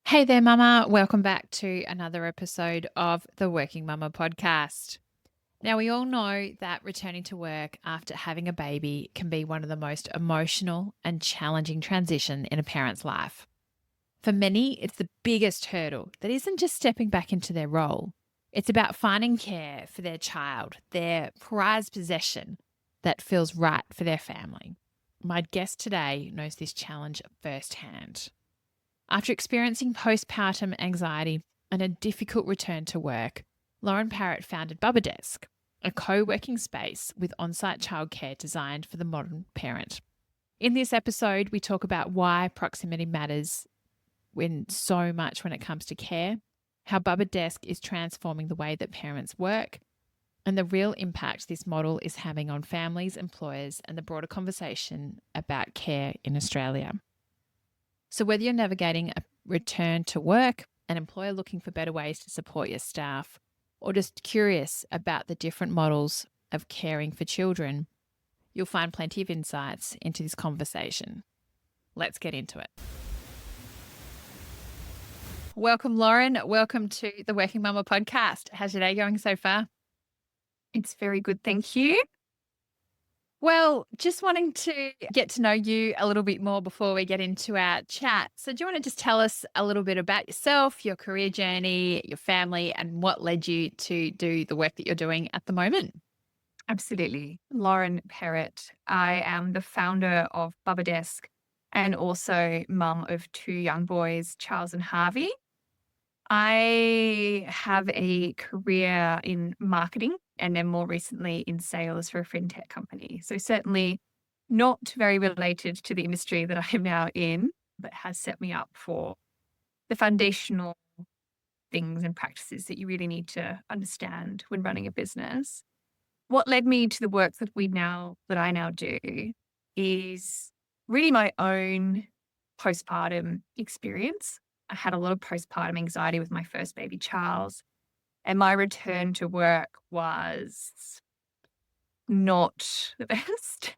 Hey there, Mama. Welcome back to another episode of the Working Mama podcast. Now, we all know that returning to work after having a baby can be one of the most emotional and challenging transition in a parent's life. For many, it's the biggest hurdle that isn't just stepping back into their role. It's about finding care for their child, their prized possession that feels right for their family. My guest today knows this challenge firsthand. After experiencing postpartum anxiety and a difficult return to work, Lauren Parrot founded BubbaDesk, a co-working space with on-site childcare designed for the modern parent. In this episode, we talk about why proximity matters so much when it comes to care, how BubbaDesk is transforming the way that parents work, and the real impact this model is having on families, employers, and the broader conversation about care in Australia. So whether you're navigating a return to work, an employer looking for better ways to support your staff, or just curious about the different models of caring for children, you'll find plenty of insights into this conversation. Let's get into it. Welcome, Lauren. Welcome to the Working Mama podcast. How's your day going so far? It's very good, thank you. Well, just wanting to get to know you a little bit more before we get into our chat. So do you want to just tell us a little bit about yourself, your career journey, your family, and what led you to do the work that you're doing at the moment? Absolutely. Lauren Parrot. I am the founder of BubbaDesk and also mum of two young boys, Charles and Harvey. I have a career in marketing and then more recently in sales for a fintech company. So certainly not very related to the industry that I am now in, but has set me up for the foundational things and practices that you really need to understand when running a business. What led me to the work that I now do is really my own postpartum experience. I had a lot of postpartum anxiety with my first baby, Charles, and my return to work was not the best.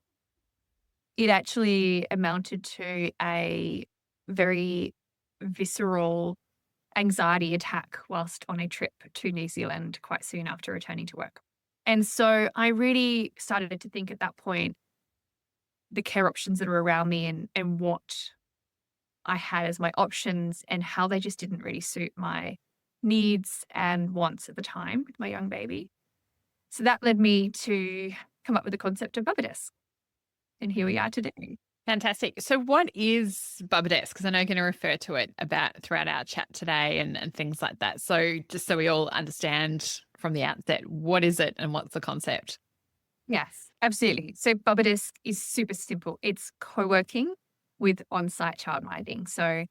It actually amounted to a very visceral anxiety attack whilst on a trip to New Zealand quite soon after returning to work. And so I really started to think at that point, the care options that are around me and what I had as my options and how they just didn't really suit my needs and wants at the time with my young baby. So that led me to come up with the concept of BubbaDesk. And here we are today. Fantastic. So what is BubbaDesk? Because I know you're going to refer to it about throughout our chat today and things like that. So just so we all understand from the outset, what is it and what's the concept? Yes, absolutely. So BubbaDesk is super simple. It's co-working with on-site childminding. So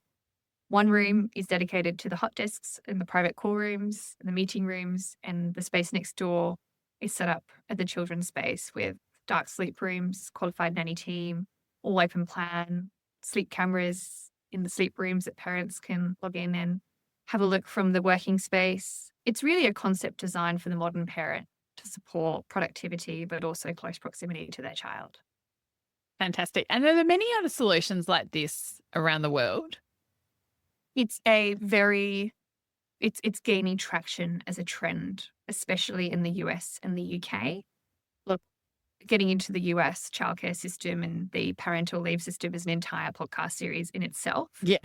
one room is dedicated to the hot desks and the private call rooms and the meeting rooms, and the space next door is set up at the children's space with dark sleep rooms, qualified nanny team, all open plan, sleep cameras in the sleep rooms that parents can log in and have a look from the working space. It's really a concept designed for the modern parent to support productivity, but also close proximity to their child. Fantastic. And are there many other solutions like this around the world? It's it's gaining traction as a trend, especially in the US and the UK. Look, getting into the US childcare system and the parental leave system is an entire podcast series in itself. Yeah.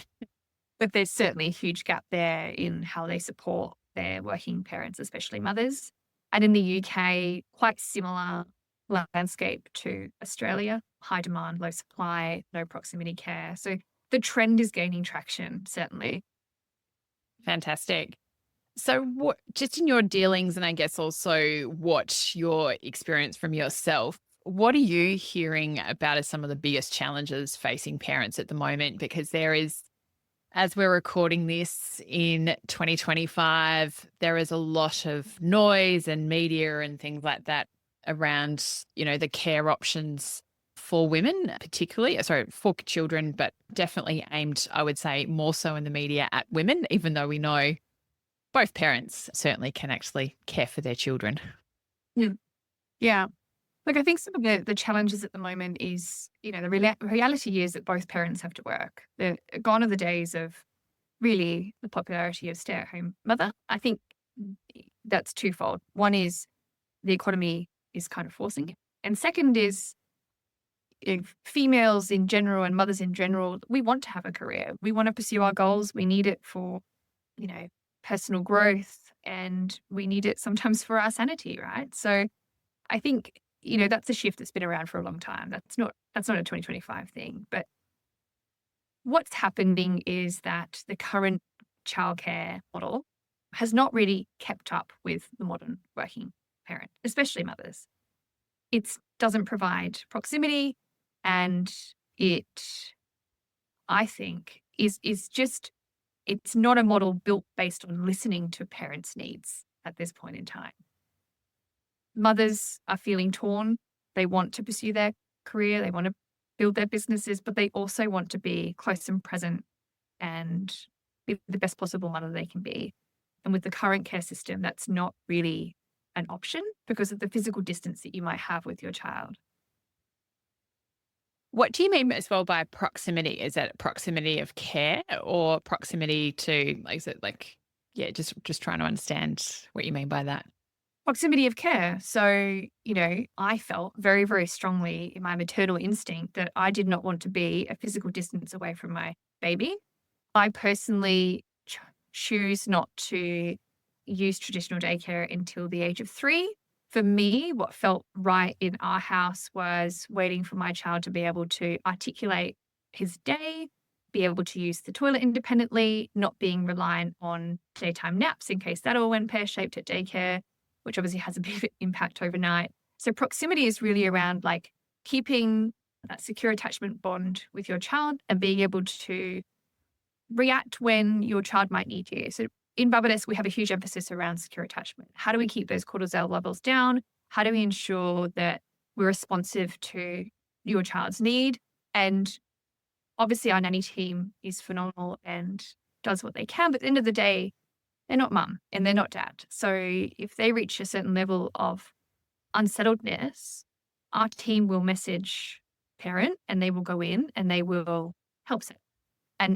But there's certainly a huge gap there in how they support their working parents, especially mothers. And in the UK, quite similar landscape to Australia, high demand, low supply, no proximity care. So the trend is gaining traction, certainly. Fantastic. So what, just in your dealings and I guess also what your experience from yourself, what are you hearing about as some of the biggest challenges facing parents at the moment? Because there is, as we're recording this in 2025, there is a lot of noise and media and things like that around, the care options for women, particularly, sorry, for children, but definitely aimed, I would say, more so in the media at women, even though we know both parents certainly can actually care for their children. Mm. Yeah. Look, I think some of the challenges at the moment is, the reality is that both parents have to work. Gone are the days of really the popularity of stay-at-home mother. I think that's twofold. One is the economy is kind of forcing it. And second is if females in general and mothers in general, we want to have a career. We want to pursue our goals. We need it for, you know, personal growth, and we need it sometimes for our sanity, right? So I think, that's a shift that's been around for a long time. That's not a 2025 thing. But what's happening is that the current childcare model has not really kept up with the modern working parent, especially mothers. It doesn't provide proximity, and it, I think, is just, it's not a model built based on listening to parents' needs at this point in time. Mothers are feeling torn. They want to pursue their career, they want to build their businesses, but they also want to be close and present and be the best possible mother they can be. And with the current care system, that's not really an option because of the physical distance that you might have with your child. What do you mean as well by proximity? Is that proximity of care or proximity to, like, is it like, yeah, just trying to understand what you mean by that. Proximity of care. So, I felt very, very strongly in my maternal instinct that I did not want to be a physical distance away from my baby. I personally choose not to use traditional daycare until the age of 3. For me, what felt right in our house was waiting for my child to be able to articulate his day, be able to use the toilet independently, not being reliant on daytime naps in case that all went pear-shaped at daycare, which obviously has a big impact overnight. So proximity is really around like keeping that secure attachment bond with your child and being able to react when your child might need you. So in BubbaDesk, we have a huge emphasis around secure attachment. How do we keep those cortisol levels down? How do we ensure that we're responsive to your child's need? And obviously our nanny team is phenomenal and does what they can. But at the end of the day, they're not mum and they're not dad. So if they reach a certain level of unsettledness, our team will message parent and they will go in and they will help set.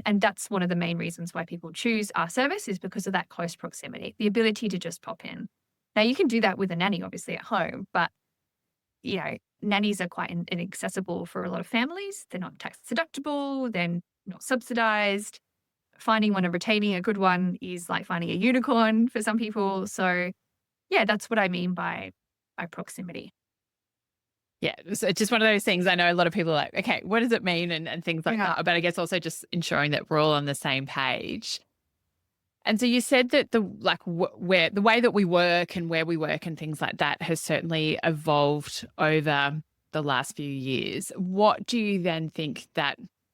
And that's one of the main reasons why people choose our service is because of that close proximity, the ability to just pop in. Now, you can do that with a nanny, obviously, at home, but, nannies are quite inaccessible for a lot of families. They're not tax deductible. They're not subsidized. Finding one and retaining a good one is like finding a unicorn for some people. So, yeah, that's what I mean by proximity. Yeah, so it's just one of those things. I know a lot of people are like, okay, what does it mean and things like Yeah. that. But I guess also just ensuring that we're all on the same page. And so you said that where the way that we work and where we work and things like that has certainly evolved over the last few years. What do you then think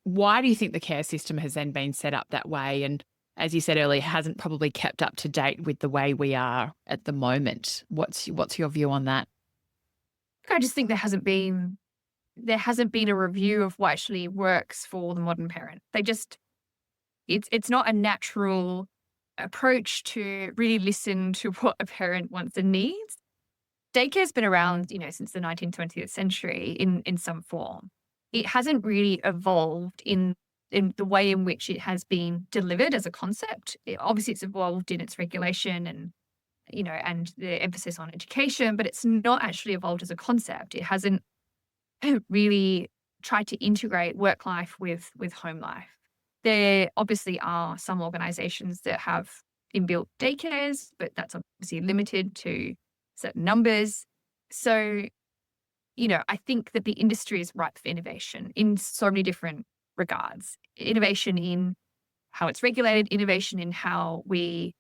why do you think the care system has then been set up that way? And as you said earlier, hasn't probably kept up to date with the way we are at the moment. What's your view on that? I just think there hasn't been a review of what actually works for the modern parent. It's not a natural approach to really listen to what a parent wants and needs. Daycare's been around, since the 19th, 20th century in some form. It hasn't really evolved in the way in which it has been delivered as a concept. Obviously, it's evolved in its regulation and the emphasis on education, but it's not actually evolved as a concept. It hasn't really tried to integrate work life with home life. There obviously are some organizations that have inbuilt daycares, but that's obviously limited to certain numbers. So, I think that the industry is ripe for innovation in so many different regards. Innovation in how it's regulated, innovation in how we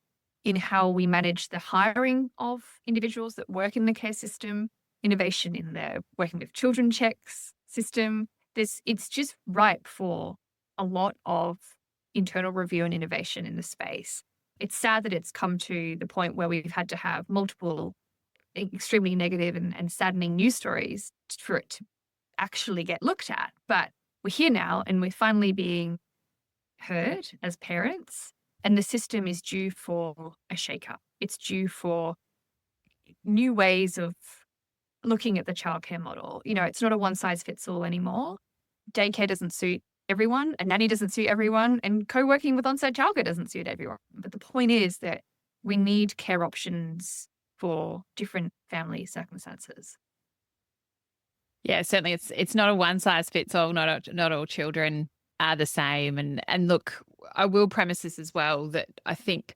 manage the hiring of individuals that work in the care system, innovation in the working with children checks system. It's just ripe for a lot of internal review and innovation in the space. It's sad that it's come to the point where we've had to have multiple extremely negative and saddening news stories for it to actually get looked at. But we're here now and we're finally being heard as parents. And the system is due for a shakeup. It's due for new ways of looking at the childcare model. It's not a one size fits all anymore. Daycare doesn't suit everyone. A nanny doesn't suit everyone, and co-working with on-site childcare doesn't suit everyone. But the point is that we need care options for different family circumstances. Yeah, certainly it's not a one size fits all. Not all children are the same. And look, I will premise this as well that I think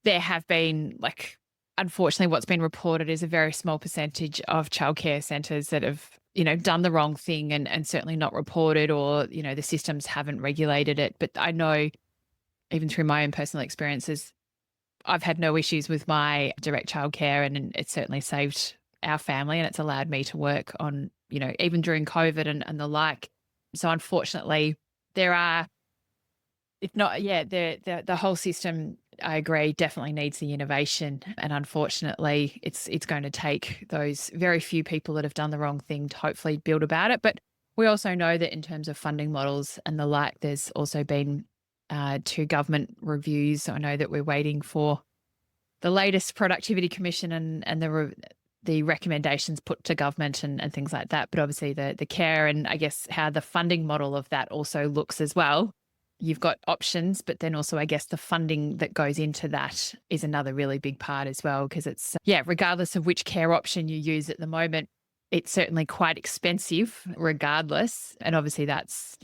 there have been, like, unfortunately, what's been reported is a very small percentage of childcare centres that have, done the wrong thing and certainly not reported, or, the systems haven't regulated it. But I know, even through my own personal experiences, I've had no issues with my direct childcare, and it's certainly saved our family, and it's allowed me to work on, even during COVID and the like. So unfortunately, there are, if not, yeah, the whole system, I agree, definitely needs the innovation. And unfortunately, it's going to take those very few people that have done the wrong thing to hopefully build about it. But we also know that in terms of funding models and the like, there's also been two government reviews. I know that we're waiting for the latest productivity commission and the recommendations put to government and things like that. But obviously the care and I guess how the funding model of that also looks as well. You've got options, but then also I guess the funding that goes into that is another really big part as well, because it's, yeah, regardless of which care option you use at the moment, it's certainly quite expensive regardless. And obviously that's,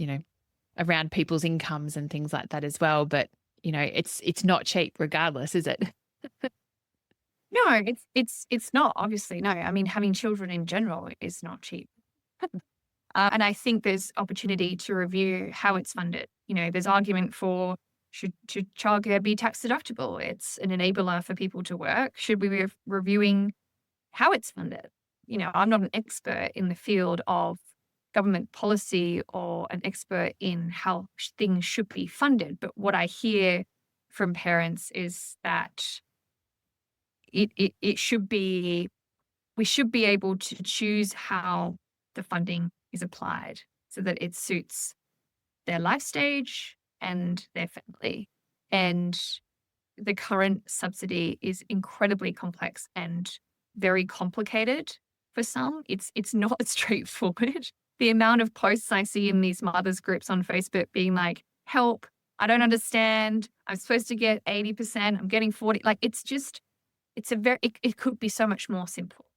around people's incomes and things like that as well. But, it's not cheap regardless, is it? No, it's not, obviously. No, I mean, having children in general is not cheap. And I think there's opportunity to review how it's funded. There's argument for should childcare be tax deductible? It's an enabler for people to work. Should we be reviewing how it's funded? I'm not an expert in the field of government policy or an expert in how things should be funded. But what I hear from parents is that it should be, we should be able to choose how the funding is applied so that it suits their life stage and their family. And the current subsidy is incredibly complex and very complicated for some. It's not straightforward. The amount of posts I see in these mothers groups on Facebook being like, help, I don't understand. I'm supposed to get 80%. I'm getting 40. Like, it could be so much more simple.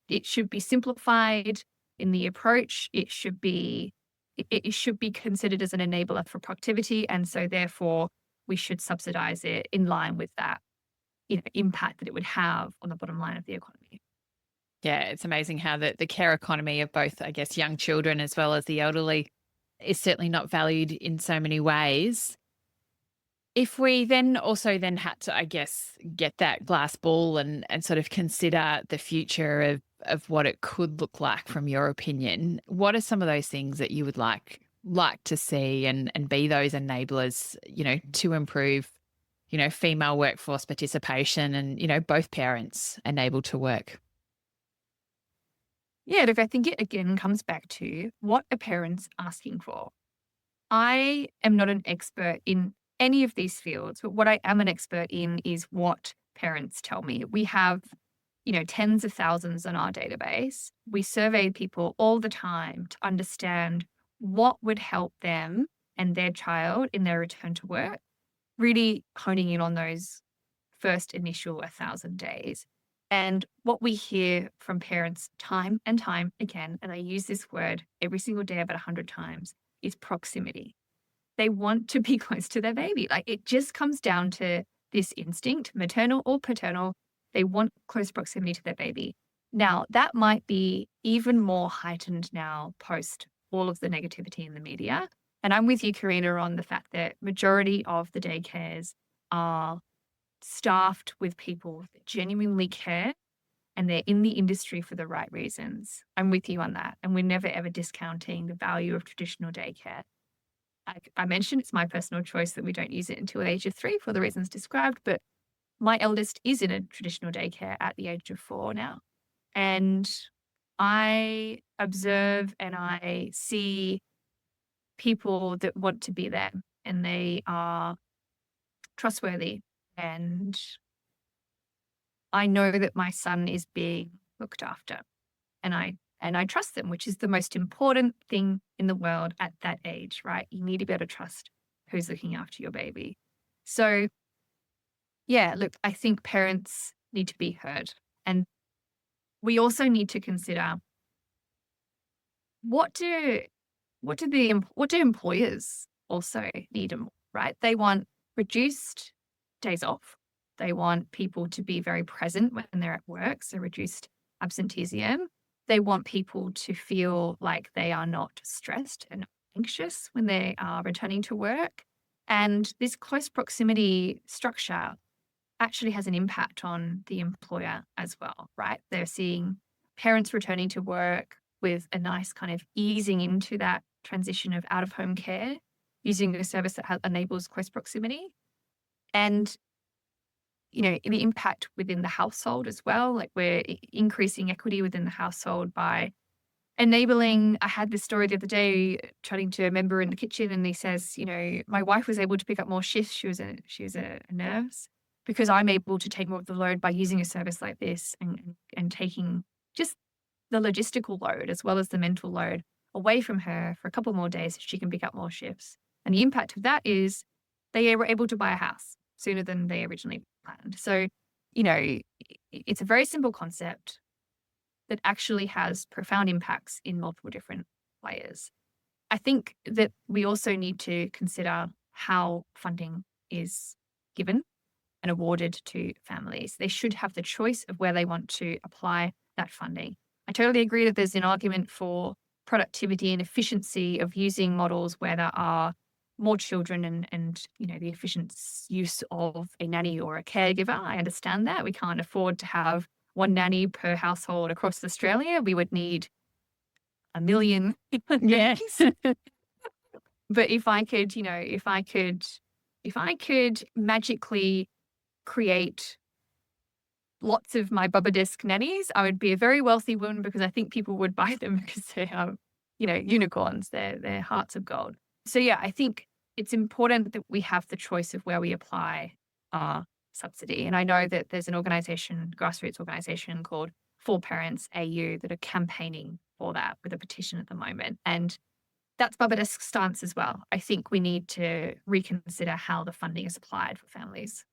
It should be simplified in the approach. It should be considered as an enabler for productivity. And so therefore we should subsidize it in line with that, impact that it would have on the bottom line of the economy. Yeah, it's amazing how the care economy of both, I guess, young children as well as the elderly is certainly not valued in so many ways. If we then also then had to, I guess, get that glass ball and sort of consider the future of what it could look like from your opinion, what are some of those things that you would like to see and be those enablers, to improve, female workforce participation and, both parents enabled to work? Yeah, look, I think it again comes back to what are parents asking for? I am not an expert in any of these fields, but what I am an expert in is what parents tell me. We have, tens of thousands on our database. We survey people all the time to understand what would help them and their child in their return to work, really honing in on those first initial 1,000 days. And what we hear from parents time and time again, and I use this word every single day about 100 times, is proximity. They want to be close to their baby. Like, it just comes down to this instinct, maternal or paternal. They want close proximity to their baby. Now, that might be even more heightened now post all of the negativity in the media. And I'm with you, Karina, on the fact that majority of the daycares are staffed with people that genuinely care and they're in the industry for the right reasons. I'm with you on that. And we're never, ever discounting the value of traditional daycare. I mentioned it's my personal choice that we don't use it until the age of 3 for the reasons described, but my eldest is in a traditional daycare at the age of 4 now. And I observe and I see people that want to be there and they are trustworthy. And I know that my son is being looked after. And I and I trust them, which is the most important thing in the world at that age, right? You need to be able to trust who's looking after your baby. So, yeah, look, I think parents need to be heard. And we also need to consider what do employers also need, right? They want reduced days off. They want people to be very present when they're at work, so reduced absenteeism. They want people to feel like they are not stressed and anxious when they are returning to work. And this close proximity structure actually has an impact on the employer as well, right? They're seeing parents returning to work with a nice kind of easing into that transition of out of home care, using a service that enables close proximity. And, the impact within the household as well, like we're increasing equity within the household by enabling. I had this story the other day chatting to a member in the kitchen, and he says, my wife was able to pick up more shifts. She was a nurse, because I'm able to take more of the load by using a service like this, and taking just the logistical load as well as the mental load away from her for a couple more days so she can pick up more shifts. And the impact of that is they were able to buy a house sooner than they originally planned. So, it's a very simple concept that actually has profound impacts in multiple different layers. I think that we also need to consider how funding is given and awarded to families. They should have the choice of where they want to apply that funding. I totally agree that there's an argument for productivity and efficiency of using models where there are more children and the efficient use of a nanny or a caregiver. I understand that. We can't afford to have one nanny per household across Australia. We would need 1 million nannies. But if I could magically create lots of my BubbaDesk nannies, I would be a very wealthy woman, because I think people would buy them because they are, unicorns. They're hearts of gold. So yeah, I think it's important that we have the choice of where we apply our subsidy. And I know that there's an organization, grassroots organization called For Parents AU, that are campaigning for that with a petition at the moment. And that's BubbaDesk's stance as well. I think we need to reconsider how the funding is applied for families.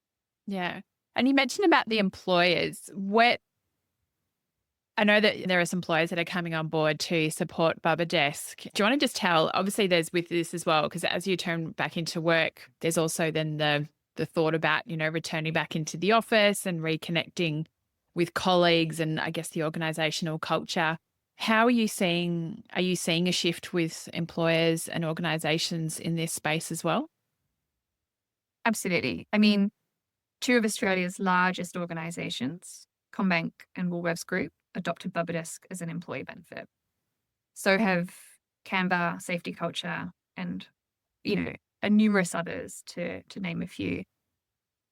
Yeah. And you mentioned about the employers. I know that there are some employers that are coming on board to support BubbaDesk. Do you want to just tell, obviously there's with this as well, because as you turn back into work, there's also then the thought about, returning back into the office and reconnecting with colleagues and I guess the organizational culture. How are you seeing a shift with employers and organizations in this space as well? Absolutely. I mean, two of Australia's largest organizations, CommBank and Woolworths Group, adopted BubbaDesk as an employee benefit. So have Canva, Safety Culture, and, numerous others to name a few.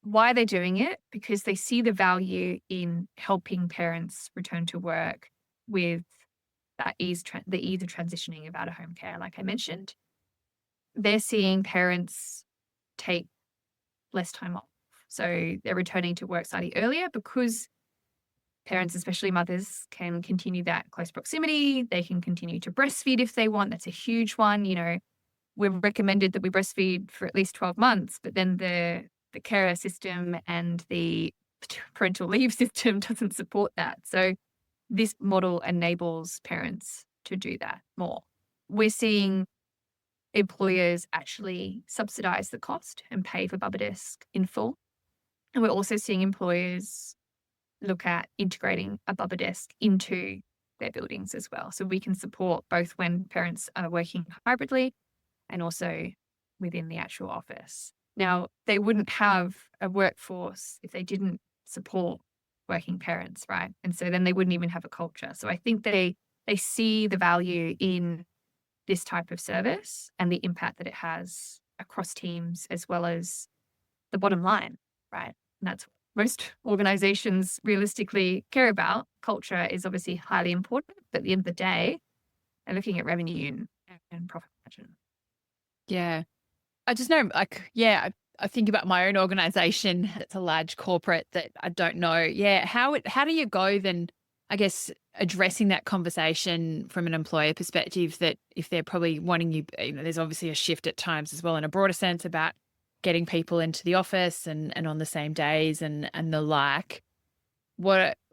Why are they doing it? Because they see the value in helping parents return to work with that the ease of transitioning of out-of-home care, like I mentioned. They're seeing parents take less time off. So they're returning to work slightly earlier, because parents, especially mothers, can continue that close proximity. They can continue to breastfeed if they want. That's a huge one. We're recommended that we breastfeed for at least 12 months, but then the carer system and the parental leave system doesn't support that. So this model enables parents to do that more. We're seeing employers actually subsidize the cost and pay for BubbaDesk in full. And we're also seeing employers look at integrating a BubbaDesk into their buildings as well. So we can support both when parents are working hybridly and also within the actual office. Now, they wouldn't have a workforce if they didn't support working parents, right? And so then they wouldn't even have a culture. So I think they see the value in this type of service and the impact that it has across teams, as well as the bottom line, right? And that's what most organizations realistically care about. Culture is obviously highly important, but at the end of the day, they're looking at revenue and profit margin. Yeah. I just know, I think about my own organization. It's a large corporate that I don't know. Yeah. How do you go then, I guess, addressing that conversation from an employer perspective, that if they're probably wanting you, there's obviously a shift at times as well in a broader sense about getting people into the office and on the same days and the like.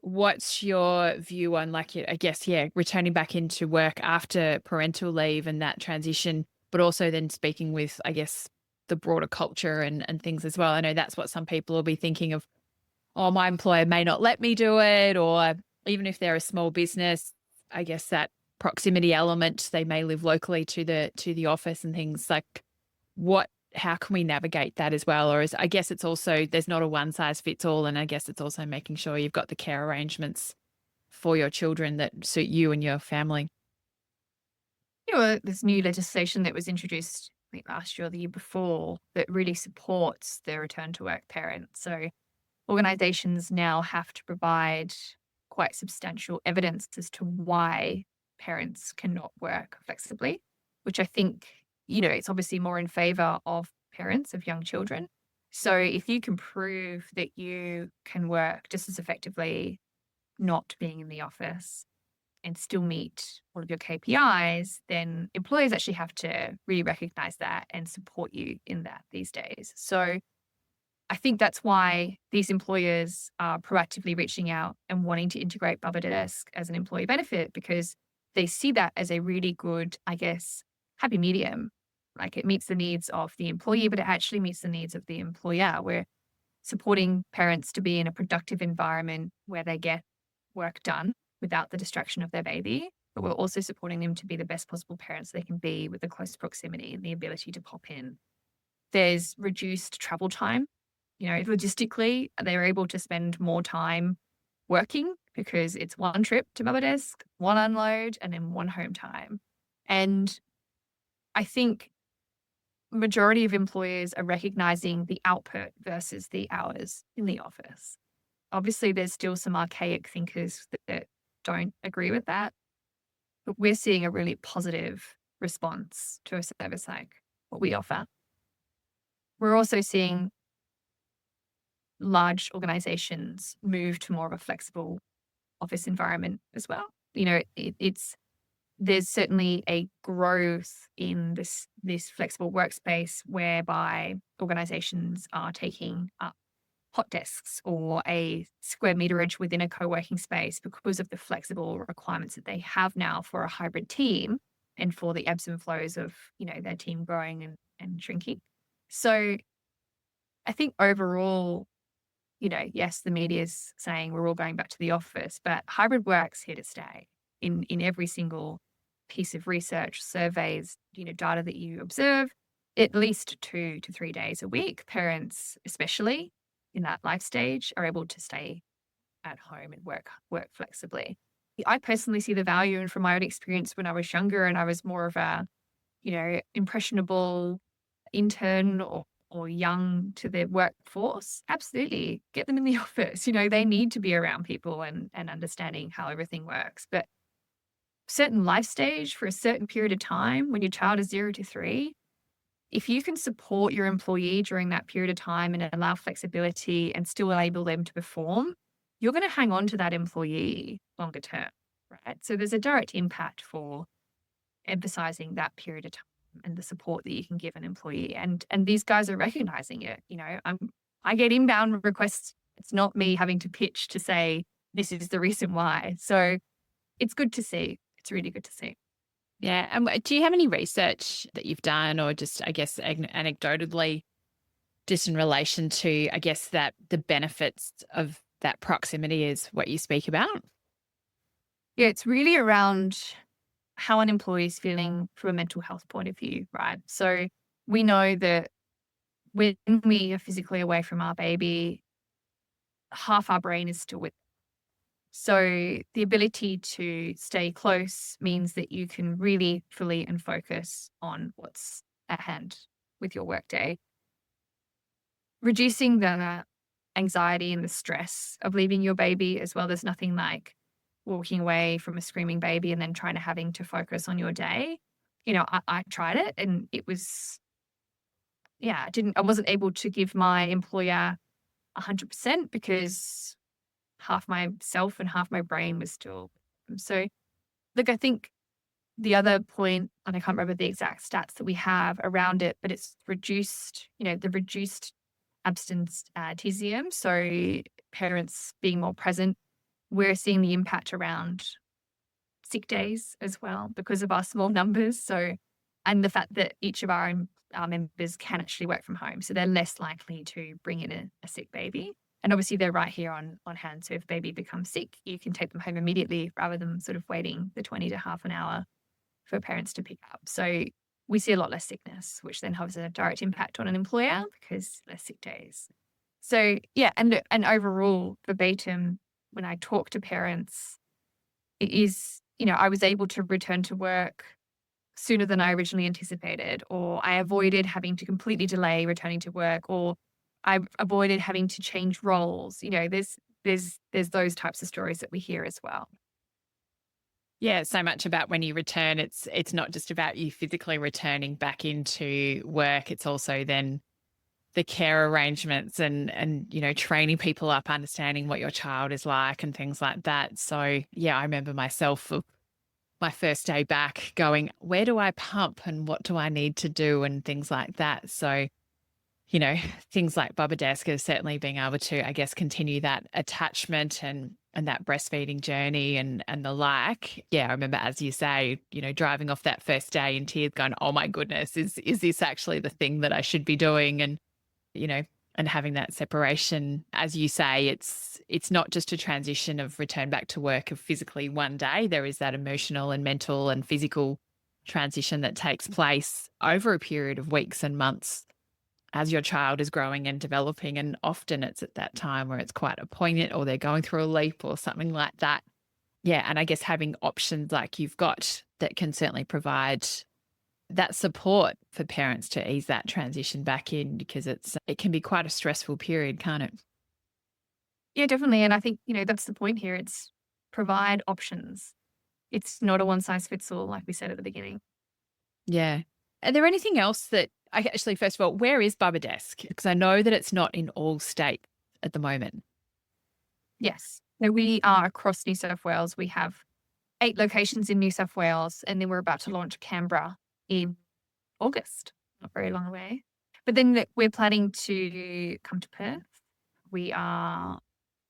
What's your view on, like, I guess, yeah, returning back into work after parental leave and that transition, but also then speaking with, I guess, the broader culture and things as well. I know that's what some people will be thinking of. Oh, my employer may not let me do it, or even if they're a small business, I guess that proximity element, they may live locally to the office and things like how can we navigate that as well? Or I guess it's also, there's not a one size fits all. And I guess it's also making sure you've got the care arrangements for your children that suit you and your family. This new legislation that was introduced, I think last year or the year before, that really supports the return to work parent. So organizations now have to provide quite substantial evidence as to why parents cannot work flexibly, which I think, it's obviously more in favor of parents of young children. So if you can prove that you can work just as effectively not being in the office and still meet all of your KPIs, then employers actually have to really recognize that and support you in that these days. So I think that's why these employers are proactively reaching out and wanting to integrate BubbaDesk as an employee benefit, because they see that as a really good, I guess, happy medium. Like, it meets the needs of the employee, but it actually meets the needs of the employer. We're supporting parents to be in a productive environment where they get work done without the distraction of their baby, but we're also supporting them to be the best possible parents they can be with the close proximity and the ability to pop in. There's reduced travel time. Logistically, they're able to spend more time working because it's one trip to BubbaDesk, one unload, and then one home time. And I think majority of employers are recognizing the output versus the hours in the office. Obviously, there's still some archaic thinkers that don't agree with that, but we're seeing a really positive response to a service like what we offer. We're also seeing large organizations move to more of a flexible office environment as well. There's certainly a growth in this flexible workspace whereby organizations are taking up hot desks or a square meterage within a co-working space because of the flexible requirements that they have now for a hybrid team and for the ebbs and flows of, their team growing and shrinking. So I think overall, yes, the media is saying we're all going back to the office, but hybrid work's here to stay in every single piece of research, surveys, data that you observe. At least 2 to 3 days a week, parents, especially in that life stage, are able to stay at home and work flexibly. I personally see the value, and from my own experience when I was younger and I was more of a, impressionable intern or young to the workforce, absolutely get them in the office. They need to be around people and understanding how everything works. But certain life stage for a certain period of time, when your child is 0 to 3, if you can support your employee during that period of time and allow flexibility and still enable them to perform, you're going to hang on to that employee longer term, right? So there's a direct impact for emphasizing that period of time and the support that you can give an employee. And these guys are recognizing it. I get inbound requests. It's not me having to pitch to say, this is the reason why. So it's good to see. It's really good to see. Yeah. And do you have any research that you've done, or just, I guess, anecdotally, just in relation to, I guess, that the benefits of that proximity is what you speak about? Yeah, it's really around how an employee is feeling from a mental health point of view, right? So we know that when we are physically away from our baby, half our brain is still with. So the ability to stay close means that you can really fully and focus on what's at hand with your workday. Reducing the anxiety and the stress of leaving your baby as well. There's nothing like walking away from a screaming baby and then having to focus on your day. I tried it and it was, I wasn't able to give my employer 100% because half myself and half my brain was still So, look, I think the other point, and I can't remember the exact stats that we have around it, but it's reduced, the reduced absenteeism. So parents being more present. We're seeing the impact around sick days as well because of our small numbers. So, and the fact that each of our members can actually work from home. So they're less likely to bring in a sick baby. And obviously they're right here on hand. So if baby becomes sick, you can take them home immediately rather than sort of waiting the 20 to half an hour for parents to pick up. So we see a lot less sickness, which then has a direct impact on an employer because less sick days. So yeah, and overall verbatim, when I talk to parents, it is, I was able to return to work sooner than I originally anticipated, or I avoided having to completely delay returning to work, or I avoided having to change roles. There's those types of stories that we hear as well. Yeah, so much about when you return, it's not just about you physically returning back into work. It's also then the care arrangements and training people up, understanding what your child is like and things like that. So yeah, I remember myself of my first day back going, where do I pump and what do I need to do and things like that. So, you know, things like BubbaDesk is certainly being able to, I guess, continue that attachment and that breastfeeding journey and the like. Yeah, I remember, as you say, driving off that first day in tears going, oh my goodness, is this actually the thing that I should be doing? And, you know, and having that separation, as you say, it's not just a transition of return back to work of physically one day. There is that emotional and mental and physical transition that takes place over a period of weeks and months as your child is growing and developing. And often it's at that time where it's quite a poignant or they're going through a leap or something like that. Yeah. And I guess having options like you've got that can certainly provide that support for parents to ease that transition back in because it can be quite a stressful period, can't it? Yeah, definitely. And I think, that's the point here. It's provide options. It's not a one size fits all, like we said at the beginning. Yeah. Are there anything else that I actually, first of all, where is BubbaDesk? Because I know that it's not in all states at the moment. Yes. So we are across New South Wales. We have 8 locations in New South Wales, and then we're about to launch Canberra in August, not very long away. But then we're planning to come to Perth. We are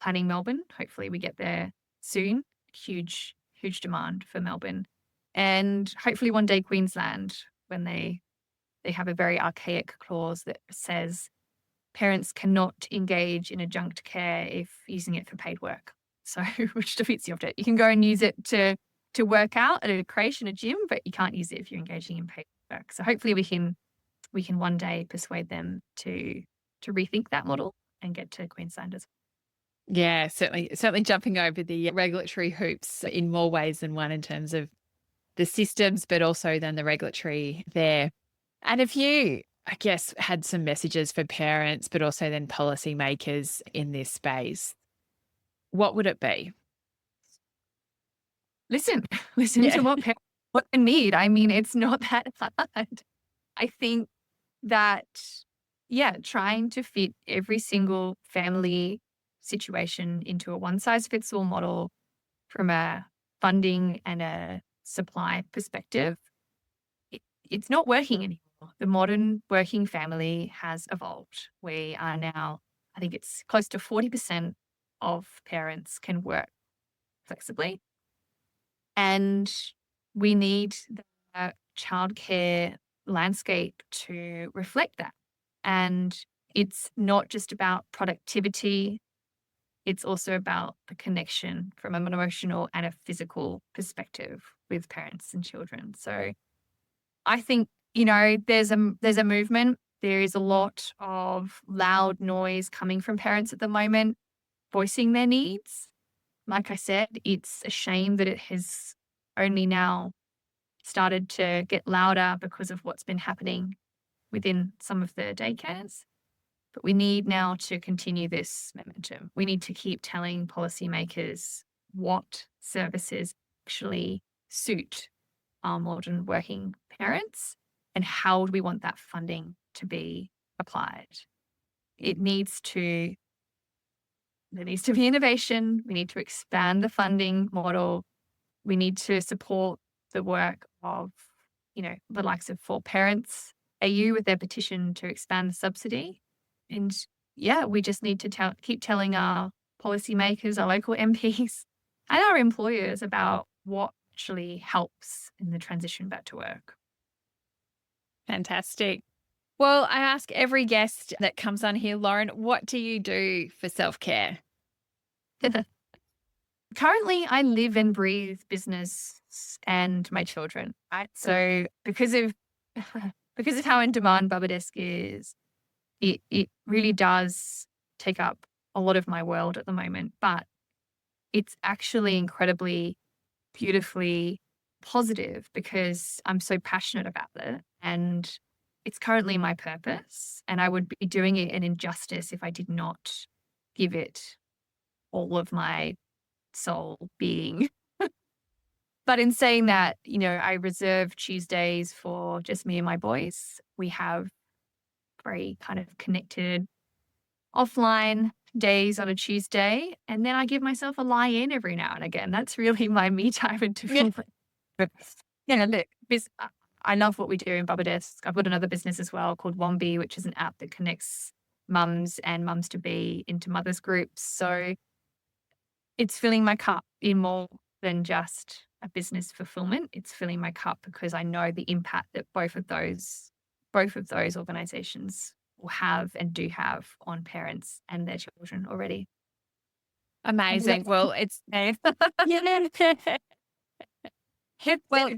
planning Melbourne. Hopefully we get there soon. Huge, huge demand for Melbourne. And hopefully one day Queensland, when they have a very archaic clause that says parents cannot engage in adjunct care if using it for paid work. So which defeats the object. You can go and use it to work out at a creche and a gym, but you can't use it if you're engaging in paid work. So hopefully we can one day persuade them to rethink that model and get to Queensland as well. Yeah, certainly jumping over the regulatory hoops in more ways than one in terms of the systems, but also then the regulatory there. And if you, I guess, had some messages for parents, but also then policymakers in this space, what would it be? Listen, listen to Yeah. what they need. I mean, it's not that hard. I think that, yeah, trying to fit every single family situation into a one size fits all model from a funding and a supply perspective, it's not working anymore. The modern working family has evolved. We are now, I think it's close to 40% of parents can work flexibly. And we need the childcare landscape to reflect that. And it's not just about productivity, it's also about the connection from an emotional and a physical perspective with parents and children. So I think, there's a movement. There is a lot of loud noise coming from parents at the moment, voicing their needs. Like I said, it's a shame that it has only now started to get louder because of what's been happening within some of the daycares. But we need now to continue this momentum. We need to keep telling policymakers what services actually suit our modern working parents and how do we want that funding to be applied. It needs to There needs to be innovation. We need to expand the funding model. We need to support the work of, the likes of For Parents AU with their petition to expand the subsidy. And yeah, we just need to keep telling our policymakers, our local MPs, and our employers about what actually helps in the transition back to work. Fantastic. Well, I ask every guest that comes on here, Lauren, what do you do for self-care? Currently, I live and breathe business and my children, right? So because of because of how in demand BubbaDesk is, it really does take up a lot of my world at the moment. But it's actually incredibly beautifully positive because I'm so passionate about it. And it's currently my purpose. And I would be doing it an injustice if I did not give it all of my soul being. But in saying that, I reserve Tuesdays for just me and my boys. We have very kind of connected offline days on a Tuesday. And then I give myself a lie in every now and again. That's really my me time and to feel like, look, I love what we do in BubbaDesk. I've got another business as well called Wombi, which is an app that connects mums and mums to be into mothers groups. So it's filling my cup in more than just a business fulfillment. It's filling my cup because I know the impact that both of those organizations will have and do have on parents and their children already. Amazing. Well, it's well,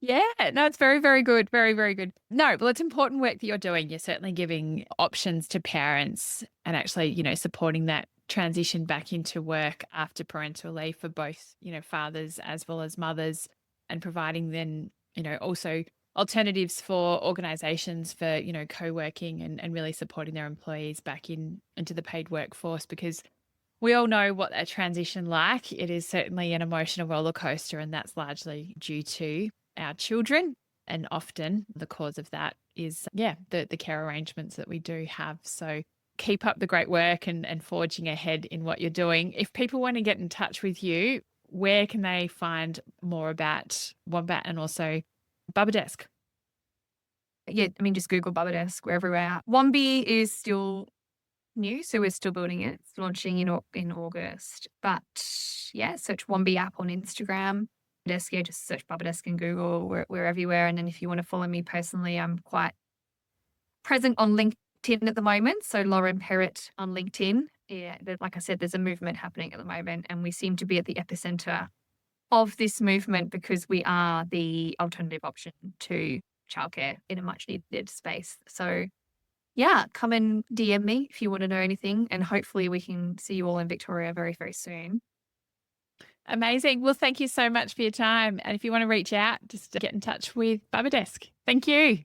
yeah, no, it's very, very good. Very, very good. No, well, it's important work that you're doing. You're certainly giving options to parents and actually, supporting that transition back into work after parental leave for both, fathers as well as mothers, and providing then, also alternatives for organizations for, co-working and really supporting their employees back into the paid workforce, because we all know what that transition like. It is certainly an emotional roller coaster, and that's largely due to our children. And often the cause of that is, the care arrangements that we do have. So keep up the great work and forging ahead in what you're doing. If people want to get in touch with you, where can they find more about Wombat and also BubbaDesk? Yeah, just Google BubbaDesk. We're everywhere. Wombi is still new, so we're still building it. It's launching in August. But yeah, search Wombi app on Instagram. Desk, yeah, just search BubbaDesk in Google. We're everywhere. And then if you want to follow me personally, I'm quite present on LinkedIn at the moment. So Lauren Parrot on LinkedIn. Yeah, like I said, there's a movement happening at the moment, and we seem to be at the epicenter of this movement because we are the alternative option to childcare in a much needed space. So yeah, come and DM me if you want to know anything, and hopefully we can see you all in Victoria very, very soon. Amazing. Well, thank you so much for your time. And if you want to reach out, just get in touch with BubbaDesk. Thank you.